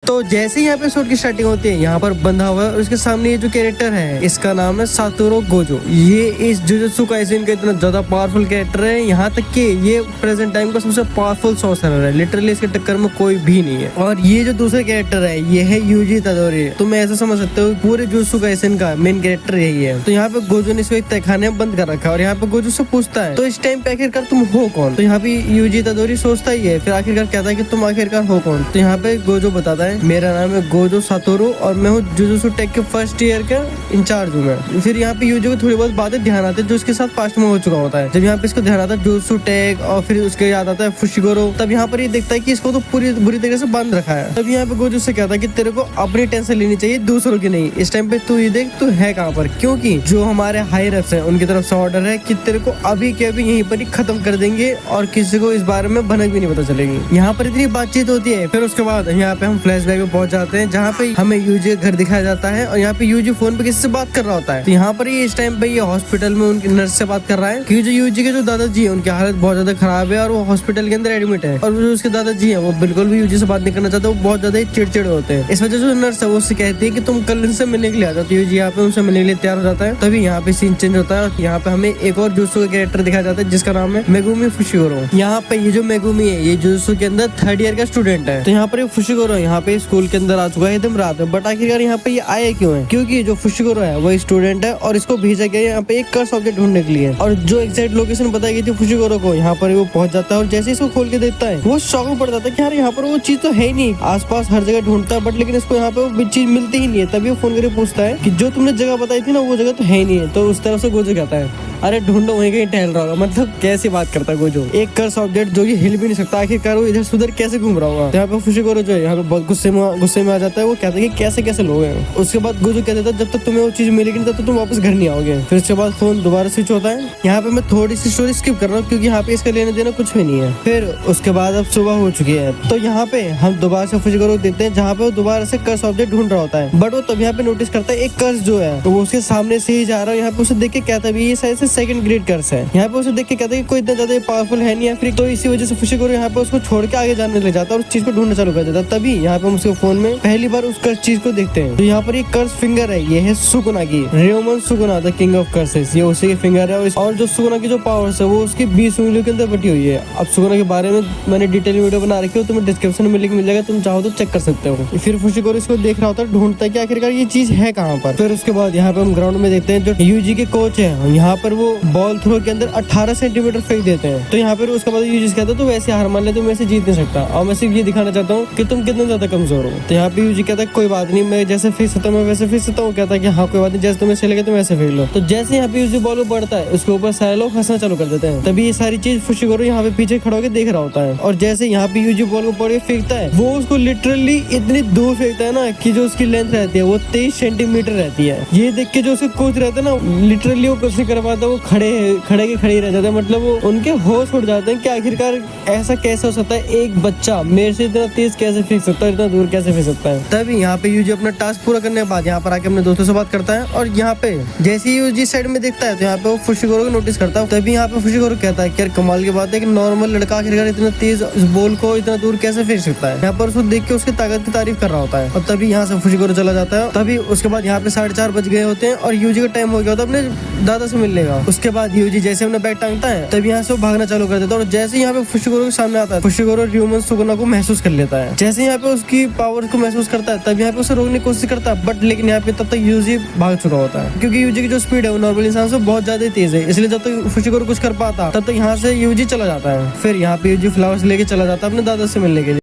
तो जैसे ही यहाँ पे एपिसोड की स्टार्टिंग होती है, यहाँ पर बंधा हुआ है और उसके सामने ये जो कैरेक्टर है इसका नाम है सातोरू गोजो। ये इस जुजुत्सु काइसेन का इतना ज्यादा पावरफुल कैरेक्टर है, यहाँ तक कि ये प्रेजेंट टाइम का सबसे पावरफुल सॉर्सरर है। लिटरली इसके टक्कर में कोई भी नहीं है। और ये जो दूसरा कैरेक्टर है ये है यूजी इतादोरी। तुम ऐसा समझ सकते हो पूरे जुजुत्सु काइसेन का मेन कैरेक्टर यही है। तो यहाँ पे गोजो ने इसको एक तहखाने में बंद कर रखा है और यहाँ पे गोजो से पूछता है तो इस टाइम पे आखिरकार तुम हो कौन। तो यहाँ पे यूजी इतादोरी सोचता ही है, फिर आखिरकार कहता है कि तुम आखिरकार हो कौन। तो यहाँ पे गोजो बताता है मेरा नाम है गोजो सातोरू और मैं हूँ जुजुत्सु टेक के फर्स्ट ईयर का इंचार्ज हूँ मैं। फिर यहाँ पे यूजी को थोड़ी बहुत बातें ध्यान आती है जो इसके साथ पास्ट में हो चुका होता है। जब यहाँ पे इसको ध्यान आता है जुजुत्सु टेक और फिर उसके याद आता है फुशिगोरो, तब यहाँ पर ये देखता है कि इसको तो पूरी बुरी तरीके से बंद रखा है। तब यहाँ पे गोजो से कहता है कि तेरे को अपनी टेंशन लेनी चाहिए दूसरों की नहीं। इस टाइम पे तू ये देख तू है कहाँ पर, क्योंकि जो हमारे हाई रेप्स हैं उनकी तरफ से ऑर्डर है कि तेरे को अभी के अभी यहीं पर ही खत्म कर देंगे और किसी को इस बारे में भनक भी नहीं पता चलेगी। यहाँ पर इतनी बातचीत होती है। फिर उसके बाद यहाँ पे हम फ्लैशबैक में पहुंच जाते हैं जहाँ पे हमें यूजी का घर दिखाया जाता है और यहाँ पे यूजी फोन पे किसी से बात कर रहा होता है। तो यहाँ पर ये इस टाइम पे ये हॉस्पिटल में उनकी नर्स से बात कर रहा है क्योंकि जो यूजी के जो दादाजी है उनकी हालत बहुत ज्यादा खराब है और वो हॉस्पिटल के अंदर एडमिट है। और जो उसके दादाजी है वो बिल्कुल भी यूजी से बात नहीं करना चाहते, वो बहुत ज्यादा चिड़चिड़ होते हैं। इस वजह से जो नर्स है वो उससे कहती है कि तुम कल इनसे मिलने के लिए आ जाओ। तो यूजी यहाँ पे उनसे मिलने के लिए तैयार हो जाता है। तभी यहाँ पे सीन चेंज होता है और यहाँ पे हमें एक और जुजुत्सु का कैरेक्टर दिखाया जाता है जिसका नाम है मेगुमी फुशिगोरो। यहाँ पे ये जो मेगुमी है ये जुजुत्सु के अंदर थर्ड ईयर का स्टूडेंट है। तो यहाँ पर फुशिगोरो यहाँ पे स्कूल के अंदर आ चुका है एकदम रात में, बट आखिरकार यहाँ पे ये आया क्यों है, क्योंकि जो फुशिगोरो है वो स्टूडेंट है और इसको भेजा गया यहाँ पे एक कर्स ऑब्जेक्ट ढूंढने के लिए। और जो एग्जैक्ट लोकेशन बताई गई थी फुशिगोरो को, यहाँ पर वो पहुंच जाता है और जैसे इसको खोल के देखता है वो शॉक में पड़ जाता है कि यार यहाँ पर वो चीज तो है ही नहीं। आसपास हर जगह ढूंढता है बट लेकिन इसको यहाँ पे वो चीज मिलती ही नहीं है। तभी वो फोन करके पूछता है कि जो तुमने जगह बताई थी ना वो जगह तो है ही नहीं है। तो उस तरफ से गोजो कहता है अरे ढूंढो वहीं कहीं टहल रहा होगा। मतलब कैसी बात करता है गोजो, एक कर्स ऑब्जेक्ट जो ये हिल भी नहीं सकता, आखिरकार वो इधर सुधर कैसे घूम रहा होगा। यहाँ पे फुशिगोरो जो है यहाँ पे बहुत गुस्से में आ जाता है। वो कहता है कि कैसे कैसे लोग हैं। उसके बाद गोजो कहता था जब तक तुम्हें वो चीज मिलेगी तब तक तुम वापस घर नहीं आओगे। फिर उसके बाद फोन दोबारा स्विच होता है। यहाँ पे मैं थोड़ी सी स्टोरी स्किप कर रहा हूँ क्योंकि यहाँ पे इसका लेने देना कुछ भी नहीं है। फिर उसके बाद अब सुबह हो चुकी है तो यहाँ पे हम दोबारा से फुशिगोरो देखते हैं जहाँ पे वो दोबारा से कर्स ऑब्जेक्ट ढूंढ रहा होता है। बट वो तब यहाँ पे नोटिस करता है एक कर्स जो है तो वो उसके सामने से ही जा रहा है। यहाँ पे उसे देख के कहता है ये शायद से सेकंड ग्रेड कर्स है। यहाँ पे उसे देख के कहता है कि कोई इतना ज्यादा पावरफुल है नहीं है फिर, तो इसी वजह से फुशिगोरो यहाँ पे उसको छोड़ के आगे जाने लग जाता है और उस चीज को ढूंढना चालू कर देता है। तभी यहाँ पे हम उसके फोन में पहली बार उस कर्स चीज को देखते हैं। तो यहाँ पर ये कर्स फिंगर है, ये है सुकुना की, Ryomen Sukuna the king of curses, ये उसी की फिंगर है। और जो सुकुना की जो पावर्स है वो उसकी 20 उंगलियों के अंदर बटी हुई है। अब सुकुना के बारे में मैंने डिटेल वीडियो बना रखी है, तुम्हें डिस्क्रिप्शन में लिंक मिल जाएगा, तुम चाहो तो चेक कर सकते हो। फिर फुशिगोरो इसको देख रहा होता है, ढूंढता है कि आखिरकार ये चीज है कहाँ पर। फिर उसके बाद यहाँ पे हम ग्राउंड में देखते हैं जो यूजी के कोच है यहाँ पर वो बॉल थ्रो के अंदर 18 सेंटीमीटर फेंक देते हैं। तो यहाँ पर उसके बाद यूजी कहता है तो वैसे हार मान ले, तुम ऐसे जीत नहीं सकता और मैं सिर्फ ये दिखाना चाहता हूँ कि तुम कितने ज्यादा कमजोर हो। तो यहाँ पे यूजी कहता है कोई बात नहीं, मैं जैसे फेंक सकता हूँ मैं वैसे फेंक सकता हूँ। कहता है कि हाँ कोई बात नहीं, जैसे तुम्हें सही लगे तुम ऐसे फेंक लो। तो जैसे यहाँ पे यूजी बॉल बढ़ता है उसके ऊपर सारे लोग हंसना चालू कर देते हैं। तभी ये सारी चीज फुशिगोरो यहाँ पे पीछे खड़ा होकर देख रहा होता है और जैसे यहाँ पे यूजी बॉल को पड़ फेंकता है वो उसको लिटरली इतनी दूर फेंकता है ना कि जो उसकी लेंथ रहती है वो 23 सेंटीमीटर रहती है। ये देख के जो उसके कोच रहते हैं ना लिटरली वो कुछ नहीं कर पाता, वो खड़े रह जाते हैं। मतलब वो उनके होश उड़ जाते हैं कि आखिरकार ऐसा कैसे हो सकता है, एक बच्चा मेरे से इतना तेज कैसे फेंक सकता है, इतना दूर कैसे फेंक सकता है। तभी यहाँ पे यूजी अपना टास्क पूरा करने के बाद यहाँ पर आके अपने दोस्तों से बात करता है और यहाँ पे जैसे ही यूजी साइड में देखता है तो यहाँ पे वो फुशिगोरो को नोटिस करता है। तभी यहाँ पे फुशिगोरो कहता है कि यार कमाल की बात है कि नॉर्मल लड़का आखिरकार इतना तेज बॉल को इतना दूर कैसे फेंक सकता है। यहाँ पर उसको देख के उसकी ताकत की तारीफ कर रहा होता है और तभी यहाँ से फुशिगोरो चला जाता है। तभी उसके बाद यहाँ पे 4:30 बज गए होते हैं और यूजी का टाइम हो गया होता है अपने दादा से मिलने का। उसके बाद यूजी जैसे अपना बैग टांगता है तभी यहाँ से वो भागना चालू कर देता है और जैसे यहाँ पे फुशिगोरो के सामने आता है फुशिगोरो र्यूमन सुकुना को महसूस कर लेता है। जैसे यहाँ पे उसकी पावर को महसूस करता है तब यहाँ पे उसे रोकने की कोशिश करता है बट लेकिन यहाँ पे तब तक यूजी भाग चुका होता है क्योंकि यूजी की जो स्पीड है वो नॉर्मल इंसान से बहुत ज्यादा तेज है। इसलिए जब तक फुशिगोरो कुछ कर पाता तब तक यहाँ से यूजी चला जाता है। फिर यहाँ पे यूजी फ्लावर्स लेके चला जाता है अपने दादा से मिलने के लिए।